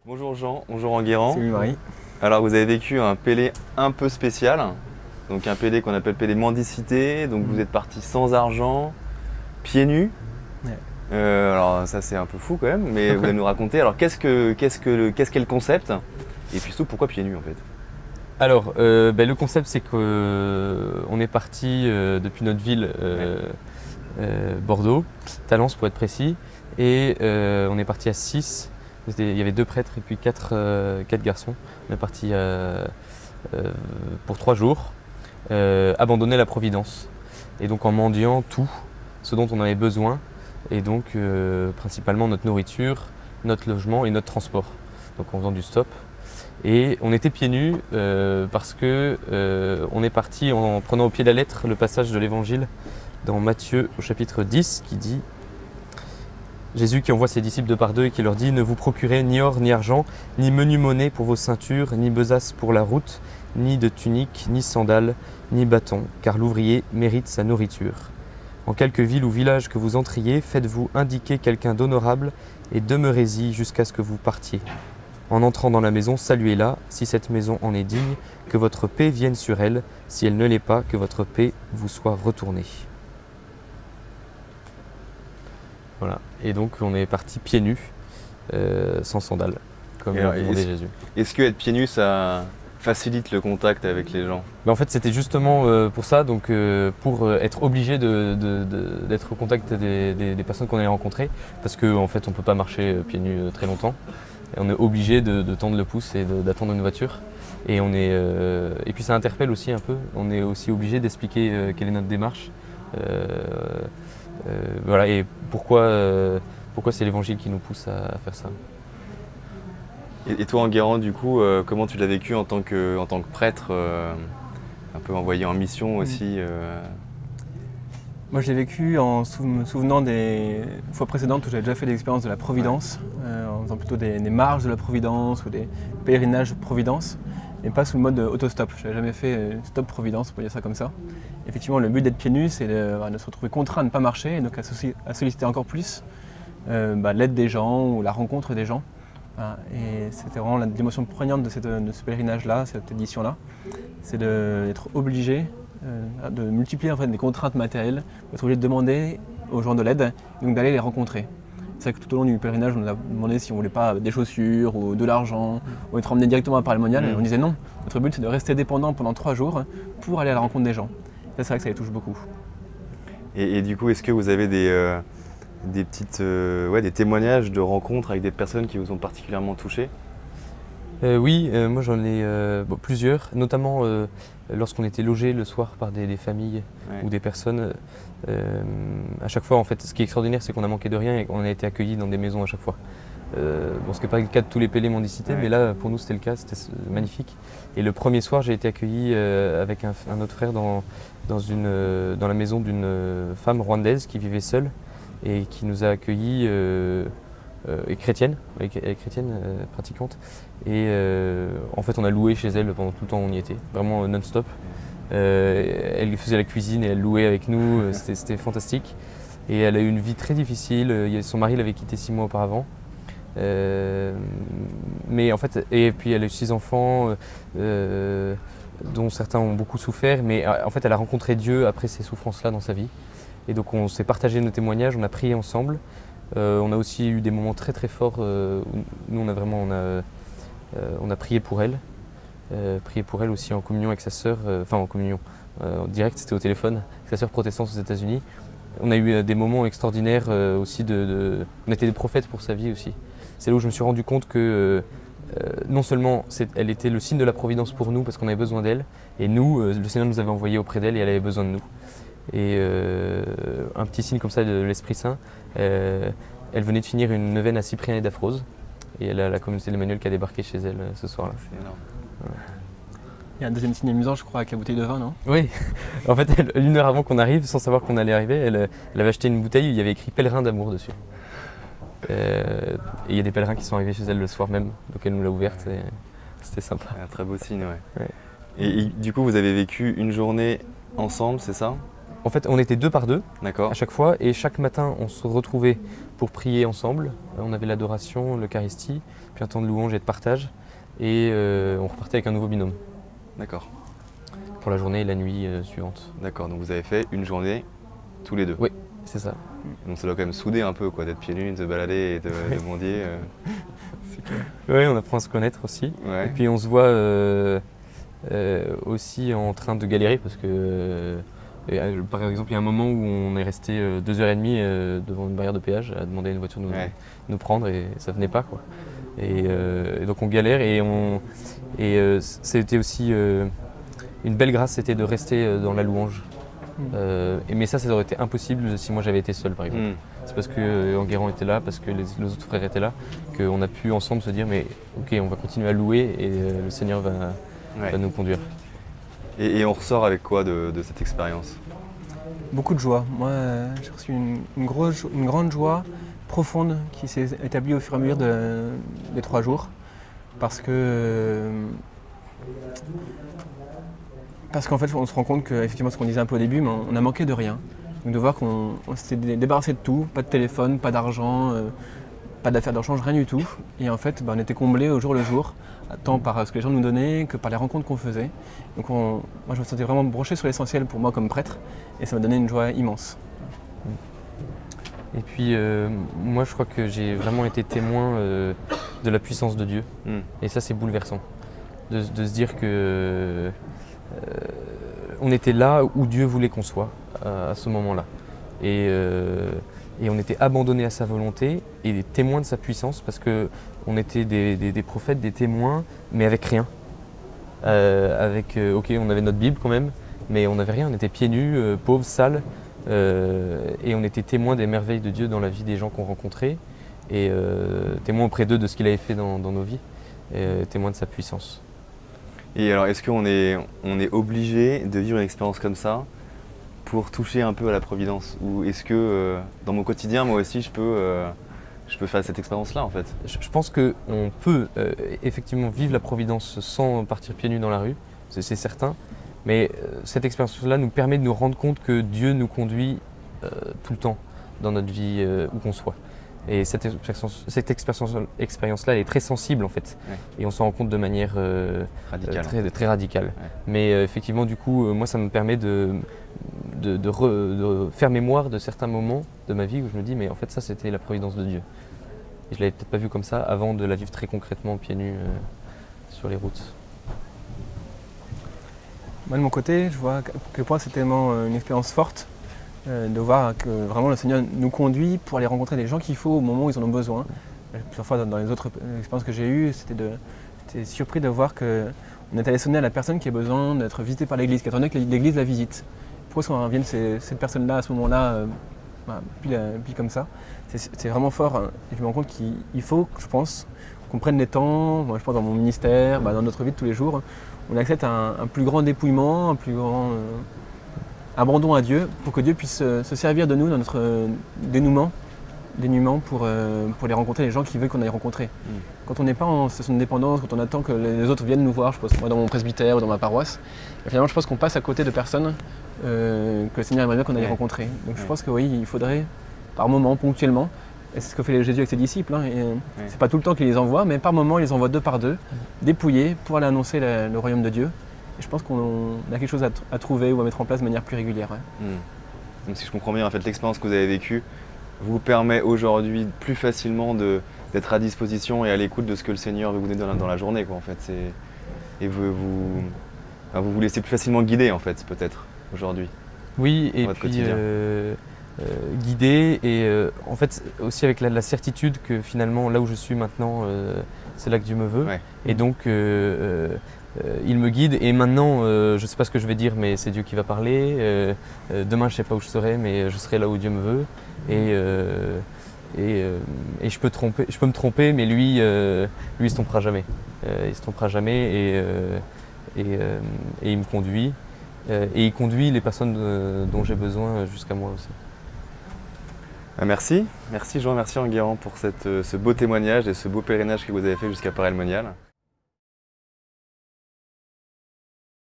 Bonjour Jean, bonjour Enguerrand. Salut Marie. Alors vous avez vécu un Pélé un peu spécial, donc un Pélé qu'on appelle Pélé mendicité, donc vous êtes parti sans argent, pieds nus. Ouais. Alors ça c'est un peu fou quand même, mais vous allez nous raconter, alors qu'est-ce qu'est le concept et puis surtout pourquoi pieds nus en fait? Alors, le concept, c'est qu'on est parti depuis notre ville, Bordeaux, Talence pour être précis, et on est parti à 6. Il y avait 2 prêtres et puis 4 garçons. On est parti pour 3 jours, abandonner la Providence. Et donc en mendiant tout ce dont on avait besoin, et donc principalement notre nourriture, notre logement et notre transport. Donc en faisant du stop. Et on était pieds nus parce que on est parti en prenant au pied de la lettre le passage de l'évangile dans Matthieu au chapitre 10 qui dit Jésus qui envoie ses disciples 2 par 2 et qui leur dit « Ne vous procurez ni or ni argent, ni menu monnaie pour vos ceintures, ni besace pour la route, ni de tunique, ni sandales, ni bâton, car l'ouvrier mérite sa nourriture. En quelque ville ou village que vous entriez, faites-vous indiquer quelqu'un d'honorable et demeurez-y jusqu'à ce que vous partiez. En entrant dans la maison, saluez-la, si cette maison en est digne, que votre paix vienne sur elle, si elle ne l'est pas, que votre paix vous soit retournée. » Voilà, et donc on est parti pieds nus, sans sandales, comme demandait Jésus. Est-ce que être pieds nus, ça facilite le contact avec les gens? En fait, c'était justement pour ça, donc pour être obligé d'être au contact des personnes qu'on allait rencontrer, parce qu'en fait, on ne peut pas marcher pieds nus très longtemps. Et on est obligé de tendre le pouce et d'attendre une voiture. Et, et puis ça interpelle aussi un peu, on est aussi obligé d'expliquer quelle est notre démarche. Voilà, et pourquoi c'est l'évangile qui nous pousse à faire ça. Et toi Enguerrand, du coup, comment tu l'as vécu en tant que prêtre, un peu envoyé en mission aussi Moi je l'ai vécu en me souvenant des fois précédentes où j'avais déjà fait l'expérience de la Providence, en faisant plutôt des marches de la Providence ou des pèlerinages de Providence, mais pas sous le mode autostop. Je n'avais jamais fait stop Providence, pour dire ça comme ça. Effectivement, le but d'être pieds nus, c'est de se retrouver contraint à ne pas marcher, et donc à solliciter encore plus l'aide des gens ou la rencontre des gens. Voilà. Et c'était vraiment l'émotion prégnante de ce pèlerinage-là, cette édition-là, c'est d'être obligé de multiplier en fait, des contraintes matérielles, d'être obligé de demander aux gens de l'aide, donc d'aller les rencontrer. C'est vrai que tout au long du pèlerinage, on nous a demandé si on voulait pas des chaussures ou de l'argent, ou être emmené directement à Paray-le-Monial, et on disait non. Notre but c'est de rester dépendant pendant 3 jours pour aller à la rencontre des gens. Ça, c'est vrai que ça les touche beaucoup. Et du coup, est-ce que vous avez des témoignages de rencontres avec des personnes qui vous ont particulièrement touché? Oui, moi j'en ai plusieurs, notamment lorsqu'on était logé le soir par des familles ou des personnes. À chaque fois, en fait, ce qui est extraordinaire, c'est qu'on a manqué de rien et qu'on a été accueillis dans des maisons à chaque fois. Ce n'est pas le cas de tous les Pélés mendicités, mais là, pour nous, c'était le cas, c'était magnifique. Et le premier soir, j'ai été accueilli avec un autre frère dans la maison d'une femme rwandaise qui vivait seule et qui nous a accueillis. Et chrétienne, elle est chrétienne, pratiquante. Et en fait, on a loué chez elle pendant tout le temps où on y était, vraiment non-stop. Elle faisait la cuisine et elle louait avec nous, c'était fantastique. Et elle a eu une vie très difficile, son mari l'avait quittée 6 mois auparavant. Mais en fait, et puis elle a eu 6 enfants, dont certains ont beaucoup souffert, mais en fait, elle a rencontré Dieu après ces souffrances-là dans sa vie. Et donc, on s'est partagé nos témoignages, on a prié ensemble. On a aussi eu des moments très très forts où nous on a prié pour elle. Prié pour elle aussi en communion avec sa sœur, en communion, en direct, c'était au téléphone, avec sa sœur protestante aux États-Unis. On a eu des moments extraordinaires aussi, on était des prophètes pour sa vie aussi. C'est là où je me suis rendu compte que non seulement elle était le signe de la providence pour nous parce qu'on avait besoin d'elle, et nous, le Seigneur nous avait envoyés auprès d'elle et elle avait besoin de nous. Et un petit signe comme ça de l'Esprit Saint, elle venait de finir une neuvaine à Cyprien et d'Aphrose, et elle a la communauté de l'Emmanuel qui a débarqué chez elle ce soir-là. C'est énorme. Ouais. Il y a un deuxième signe amusant, je crois, avec la bouteille de vin, non? Oui, en fait, 1 heure avant qu'on arrive, sans savoir qu'on allait arriver, elle avait acheté une bouteille où il y avait écrit « Pèlerin d'amour » dessus. Et il y a des pèlerins qui sont arrivés chez elle le soir même, donc elle nous l'a ouverte et c'était sympa. Un très beau signe, ouais. Ouais. Et du coup, vous avez vécu une journée ensemble, c'est ça? En fait, on était 2 par 2 D'accord. à chaque fois et chaque matin, on se retrouvait pour prier ensemble. On avait l'adoration, l'Eucharistie, puis un temps de louange et de partage. Et on repartait avec un nouveau binôme D'accord. pour la journée et la nuit suivante. D'accord, donc vous avez fait une journée tous les 2. Oui, c'est ça. Donc ça doit quand même souder un peu, quoi, d'être pieds nus, de se balader et de mendier. Oui, on apprend à se connaître aussi. Ouais. Et puis on se voit aussi en train de galérer parce que, par exemple, il y a un moment où on est resté 2h30 devant une barrière de péage à demander à une voiture de nous prendre et ça venait pas, quoi. Et donc on galère et c'était aussi une belle grâce, c'était de rester dans la louange. Mais ça aurait été impossible si moi j'avais été seul, par exemple. C'est parce que Enguerrand était là, parce que les autres frères étaient là, qu'on a pu ensemble se dire mais ok, on va continuer à louer et le Seigneur va nous conduire. Et on ressort avec quoi de cette expérience? Beaucoup de joie. Moi, j'ai reçu une grande joie profonde qui s'est établie au fur et à mesure des 3 jours. Parce qu'en fait, on se rend compte que, effectivement, ce qu'on disait un peu au début, mais on a manqué de rien. Donc de voir qu'on s'était débarrassé de tout, pas de téléphone, pas d'argent, pas d'affaires de change, rien du tout. Et en fait, on était comblés au jour le jour, tant par ce que les gens nous donnaient que par les rencontres qu'on faisait. Donc moi, je me sentais vraiment broché sur l'essentiel pour moi comme prêtre, et ça m'a donné une joie immense. Et puis moi je crois que j'ai vraiment été témoin de la puissance de Dieu. Et ça c'est bouleversant. De se dire que on était là où Dieu voulait qu'on soit à ce moment-là. Et on était abandonnés à sa volonté et des témoins de sa puissance parce qu'on était des prophètes, des témoins, mais avec rien. Ok, on avait notre Bible quand même, mais on n'avait rien, on était pieds nus, pauvres, sales. Et on était témoins des merveilles de Dieu dans la vie des gens qu'on rencontrait et témoins auprès d'eux de ce qu'il avait fait dans nos vies, et témoins de sa puissance. Et alors, est-ce qu'on est obligé de vivre une expérience comme ça pour toucher un peu à la providence? Ou est-ce que dans mon quotidien, moi aussi, je peux faire cette expérience-là en fait? Je pense qu'on peut effectivement vivre la providence sans partir pieds nus dans la rue, c'est certain. Mais cette expérience-là nous permet de nous rendre compte que Dieu nous conduit tout le temps dans notre vie où qu'on soit. Et cette expérience-là, elle est très sensible en fait. Ouais. Et on s'en rend compte de manière très radicale. Ouais. Mais effectivement, du coup, moi, ça me permet de faire mémoire de certains moments de ma vie où je me dis, mais en fait, ça, c'était la providence de Dieu. Et je ne l'avais peut-être pas vu comme ça avant de la vivre très concrètement, pieds nus, sur les routes. Moi de mon côté, je vois à quel point c'est tellement une expérience forte de voir que vraiment le Seigneur nous conduit pour aller rencontrer des gens qu'il faut au moment où ils en ont besoin. Plusieurs fois dans les autres expériences que j'ai eues, j'étais surpris de voir qu'on est allé sonner à la personne qui a besoin d'être visitée par l'Église, qui attendait que l'Église la visite. Pourquoi est-ce qu'on vienne cette personne-là à ce moment-là, puis comme ça? C'est vraiment fort. Et je me rends compte qu'il faut, je pense, qu'on prenne les temps, moi je pense dans mon ministère, dans notre vie de tous les jours, on accepte un plus grand dépouillement, un plus grand abandon à Dieu pour que Dieu puisse se servir de nous dans notre dénouement pour les rencontrer, les gens qu'il veut qu'on aille rencontrer. Quand on n'est pas en situation de dépendance, quand on attend que les autres viennent nous voir, je pense moi dans mon presbytère ou dans ma paroisse, finalement je pense qu'on passe à côté de personnes que le Seigneur aimerait bien qu'on aille rencontrer. Donc je pense que oui, il faudrait par moment, ponctuellement, et c'est ce que fait Jésus avec ses disciples, c'est pas tout le temps qu'il les envoie, mais par moment il les envoie 2 par 2, dépouillés pour aller annoncer le royaume de Dieu. Et je pense qu'on a quelque chose à trouver ou à mettre en place de manière plus régulière. Donc si je comprends bien, en fait, l'expérience que vous avez vécue vous permet aujourd'hui plus facilement d'être à disposition et à l'écoute de ce que le Seigneur veut vous donner dans la journée, quoi, en fait. Et vous laissez plus facilement guider, en fait, peut-être, aujourd'hui. Oui, et puis guider et en fait aussi avec la certitude que finalement là où je suis maintenant, c'est là que Dieu me veut. Ouais. Et donc il me guide et maintenant je ne sais pas ce que je vais dire mais c'est Dieu qui va parler. Demain je ne sais pas où je serai mais je serai là où Dieu me veut. Et je peux me tromper mais lui il se trompera jamais. Il se trompera jamais et il me conduit. Et il conduit les personnes dont j'ai besoin jusqu'à moi aussi. Merci Jean, merci Enguerrand pour ce beau témoignage et ce beau pèlerinage que vous avez fait jusqu'à Paray-le-Monial.